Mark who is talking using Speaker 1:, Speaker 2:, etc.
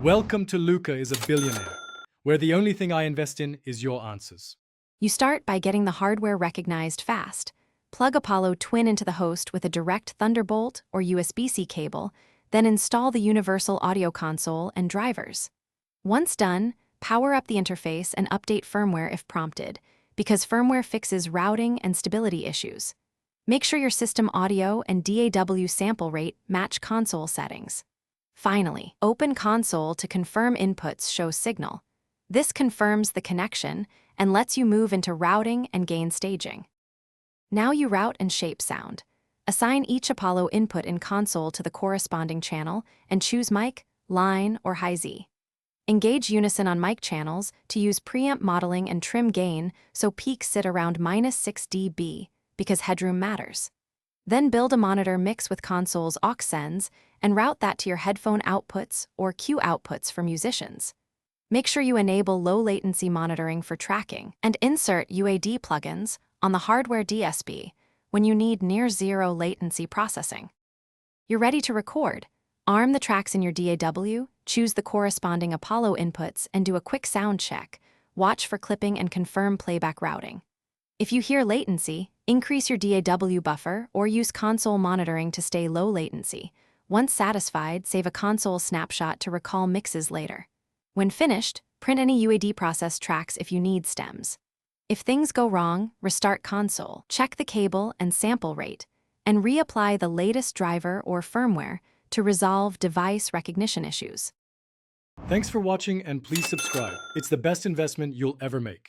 Speaker 1: Welcome to Luca is a Billionaire, where the only thing I invest in is your answers.
Speaker 2: You start by getting the hardware recognized fast. Plug Apollo Twin into the host with a direct Thunderbolt or USB-C cable, then install the universal audio console and drivers. Once done, power up the interface and update firmware if prompted, because firmware fixes routing and stability issues. Make sure your system audio and DAW sample rate match console settings. Finally, open console to confirm inputs show signal. This confirms the connection and lets you move into routing and gain staging. Now you route and shape sound. Assign each Apollo input in console to the corresponding channel and choose mic, line, or high-Z. Engage unison on mic channels to use preamp modeling and trim gain so peaks sit around -6 dB because headroom matters. Then build a monitor mix with console's aux sends and route that to your headphone outputs or cue outputs for musicians. Make sure you enable low latency monitoring for tracking and insert UAD plugins on the hardware DSP when you need near zero latency processing. You're ready to record. Arm the tracks in your DAW, choose the corresponding Apollo inputs and do a quick sound check. Watch for clipping and confirm playback routing. If you hear latency, increase your DAW buffer or use console monitoring to stay low latency. Once satisfied, save a console snapshot to recall mixes later. When finished, print any UAD process tracks if you need stems. If things go wrong, restart console, check the cable and sample rate, and reapply the latest driver or firmware to resolve device recognition issues.
Speaker 1: Thanks for watching and please subscribe. It's the best investment you'll ever make.